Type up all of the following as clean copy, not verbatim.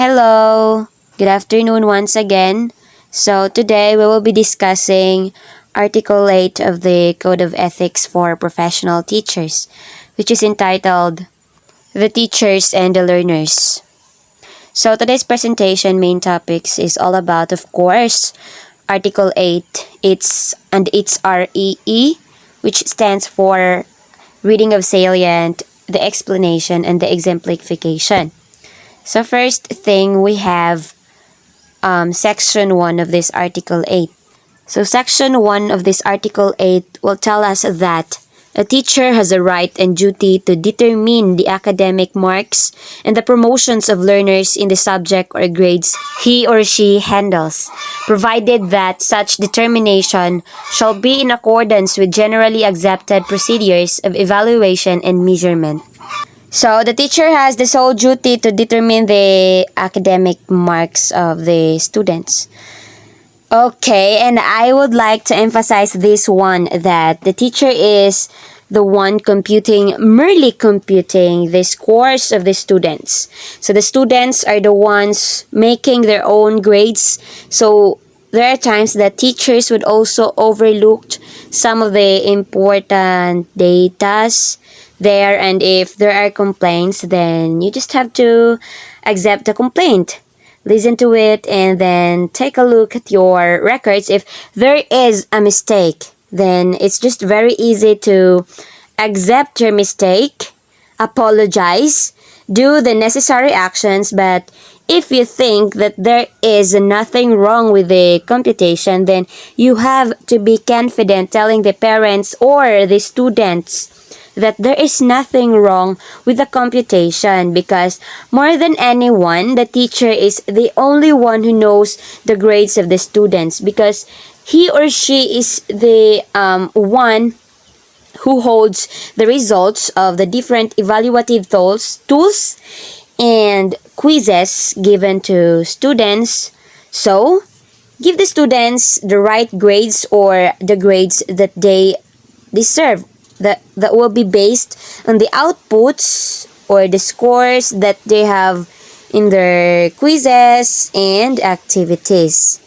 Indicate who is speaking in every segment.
Speaker 1: Hello, good afternoon once again. So today we will be discussing Article 8 of the Code of Ethics for Professional Teachers, which is entitled The Teachers and the Learners. So today's presentation main topics is all about, of course, Article 8, its REE, which stands for Reading of Salient, the Explanation, and the Exemplification. So first thing we have Section 1 of this Article 8. So Section 1 of this Article 8 will tell us that a teacher has a right and duty to determine the academic marks and the promotions of learners in the subject or grades he or she handles, provided that such determination shall be in accordance with generally accepted procedures of evaluation and measurement. So the teacher has the sole duty to determine the academic marks of the students. Okay, and I would like to emphasize this one, that the teacher is the one merely computing the scores of the students. So the students are the ones making their own grades. So there are times that teachers would also overlook some of the important datas there, and if there are complaints, then you just have to accept the complaint, listen to it, and then take a look at your records. If there is a mistake, then it's just very easy to accept your mistake, apologize, do the necessary actions. But if you think that there is nothing wrong with the computation, then you have to be confident telling the parents or the students that there is nothing wrong with the computation, because more than anyone, the teacher is the only one who knows the grades of the students, because he or she is the one who holds the results of the different evaluative tools and quizzes given to students. So, give the students the right grades, or the grades that they deserve, that will be based on the outputs or the scores that they have in their quizzes and activities.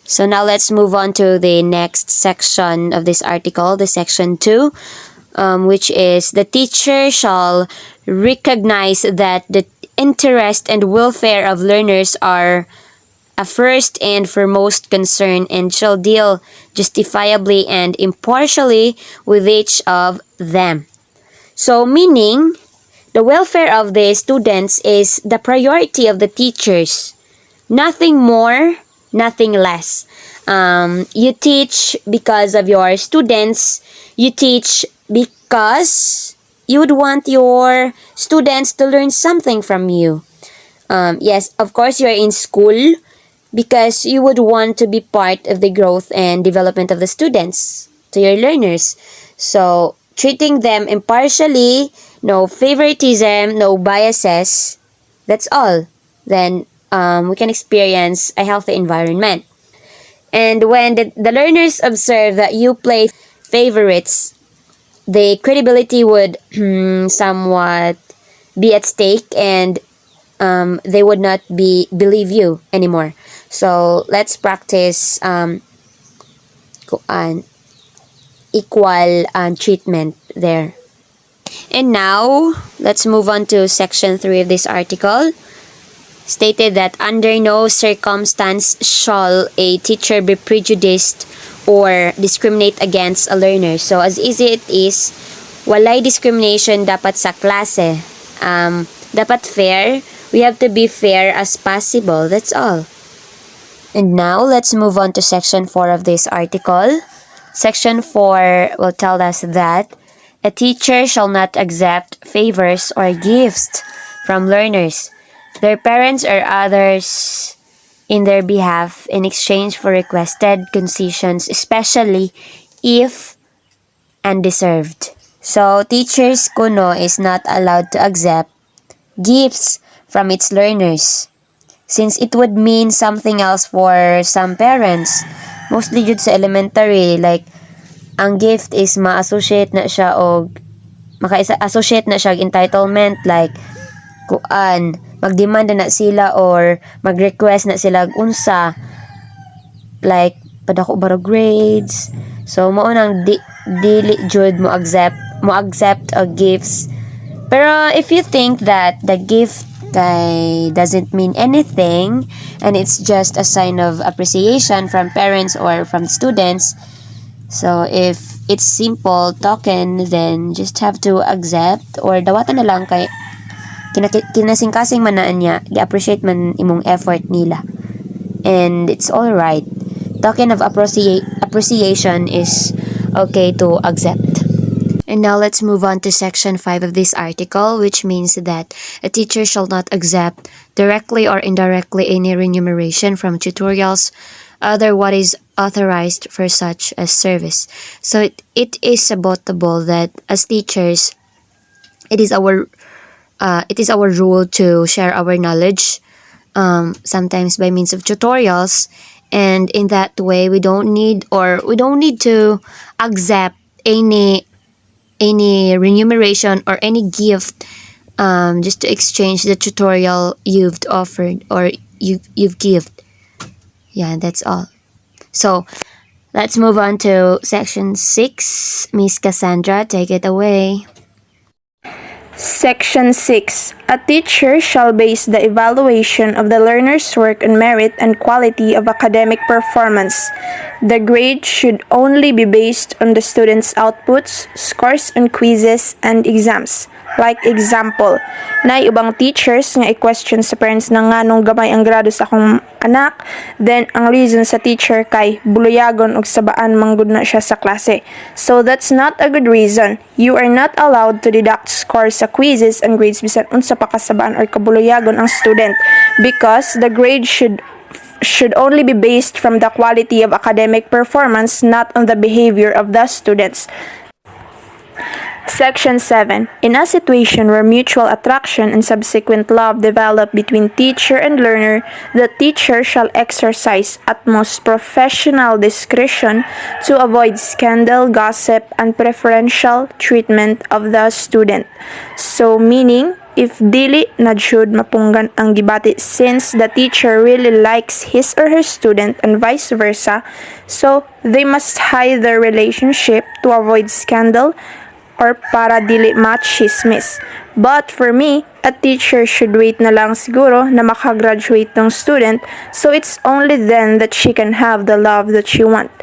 Speaker 1: So now let's move on to the next section of this article, the section 2, which is the teacher shall recognize that the interest and welfare of learners are a first and foremost concern, and shall deal justifiably and impartially with each of them. So meaning, the welfare of the students is the priority of the teachers. Nothing more, nothing less. You teach because of your students. You teach because you would want your students to learn something from you. Yes, of course, you're in school because you would want to be part of the growth and development of the students, to your learners. So, treating them impartially, no favoritism, no biases, that's all. Then, we can experience a healthy environment. And when the learners observe that you play favorites, the credibility would somewhat be at stake, and they would not believe you anymore. So let's practice equal treatment there. And now let's move on to section 3 of this article. Stated that under no circumstance shall a teacher be prejudiced or discriminate against a learner. So as easy it is, walay discrimination dapat sa klase. Dapat fair. We have to be fair as possible. That's all. And now, let's move on to section 4 of this article. Section 4 will tell us that a teacher shall not accept favors or gifts from learners, their parents, or others in their behalf in exchange for requested concessions, especially if undeserved. So, teachers kuno is not allowed to accept gifts from its learners, since it would mean something else for some parents, mostly due sa elementary. Like, ang gift is ma-associate na siya, o maka-associate na siya entitlement, like magdemand na sila or mag-request na sila unsa, like padako baro grades. So mao nang dili jud mo accept gifts. Pero if you think that the gift doesn't mean anything and it's just a sign of appreciation from parents or from students, so if it's simple token, then just have to accept or dawatan na lang kay kinasing-kasing man na niya, i-appreciate man imong effort nila. And it's all right. Token of appreciation is okay to accept. And now let's move on to section 5 of this article, which means that a teacher shall not accept directly or indirectly any remuneration from tutorials other what is authorized for such a service. So it is aboutable that as teachers, it is our rule to share our knowledge, sometimes by means of tutorials, and in that way we don't need to accept any remuneration or any gift, just to exchange the tutorial you've offered or you've given. Yeah, that's all. So let's move on to section 6. Miss Cassandra, take it away.
Speaker 2: Section 6. A teacher shall base the evaluation of the learner's work on merit and quality of academic performance. The grade should only be based on the student's outputs, scores on quizzes, and exams. Like example, na ubang teachers nga i-question sa parents na nganong gamay ang grado sa akong anak, then ang reason sa teacher kay buluyagon og sabaan manggod na siya sa klase. So that's not a good reason. You are not allowed to deduct scores sa quizzes and grades bisan unsa pa kasabaan or kabuluyagon ang student, because the grade should only be based from the quality of academic performance, not on the behavior of the students. Section 7. In a situation where mutual attraction and subsequent love develop between teacher and learner, the teacher shall exercise utmost professional discretion to avoid scandal, gossip, and preferential treatment of the student. So, meaning, if dili na jud mapunggan ang gibati since the teacher really likes his or her student and vice versa, so they must hide their relationship to avoid scandal or para dili machismis. But for me, a teacher should wait na lang siguro na makagraduate ng student, so it's only then that she can have the love that she want.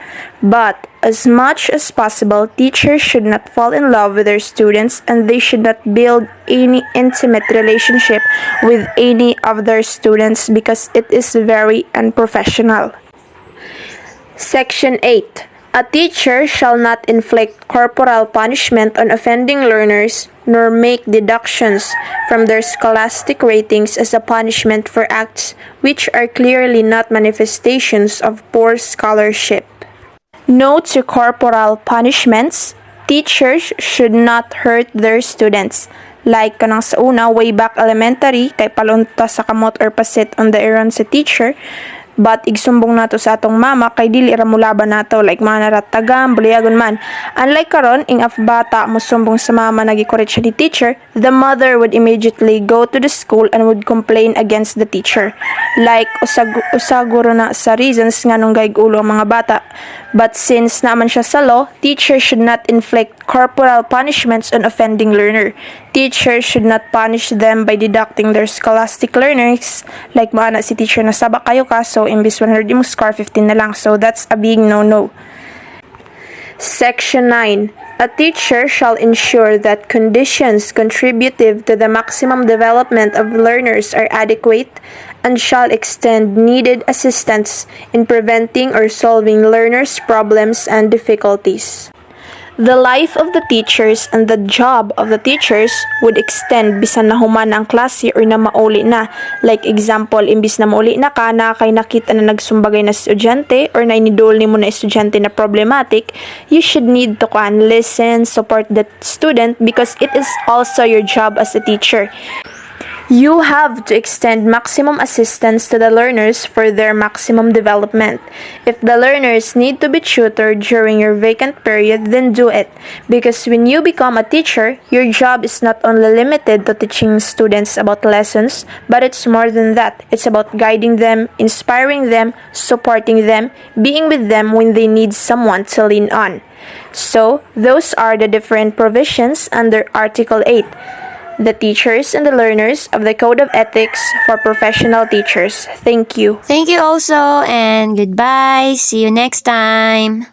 Speaker 2: But as much as possible, teachers should not fall in love with their students and they should not build any intimate relationship with any of their students because it is very unprofessional. Section 8. A teacher shall not inflict corporal punishment on offending learners, nor make deductions from their scholastic ratings as a punishment for acts which are clearly not manifestations of poor scholarship. Note to corporal punishments: teachers should not hurt their students. Like kanang sa una, way back elementary, kay palunta sa kamot or pasit on the errand sa teacher, but igsumbong nato sa atong mama kay dili ra mulaban nato, like mga naratagam, buliyagon man. Unlike karon, ing af bata musumbong sa mama nagi-correct siya ni teacher, the mother would immediately go to the school and would complain against the teacher. Like usaguro na sa reasons nganong gaig-ulo ang mga bata. But since naman siya sa law, teachers should not inflict corporal punishments on offending learner. Teachers should not punish them by deducting their scholastic learners. Like maana si teacher na saba kayo ka, so imbis 100 mo score 15 na lang. So that's a big no-no. Section 9. A teacher shall ensure that conditions contributive to the maximum development of learners are adequate and shall extend needed assistance in preventing or solving learners' problems and difficulties. The life of the teachers and the job of the teachers would extend bisan na human ang klase or na mauli na. Like example, imbis na mauli na ka, na kay nakita na nagsumbagay na estudyante or na inidol ni mo na estudyante na problematic, you should need to listen, support the student because it is also your job as a teacher. You have to extend maximum assistance to the learners for their maximum development. If the learners need to be tutored during your vacant period, then do it. Because when you become a teacher, your job is not only limited to teaching students about lessons, but it's more than that. It's about guiding them, inspiring them, supporting them, being with them when they need someone to lean on. So, those are the different provisions under Article 8. The teachers and the learners of the Code of Ethics for Professional Teachers. Thank you.
Speaker 1: Thank you also, and goodbye. See you next time.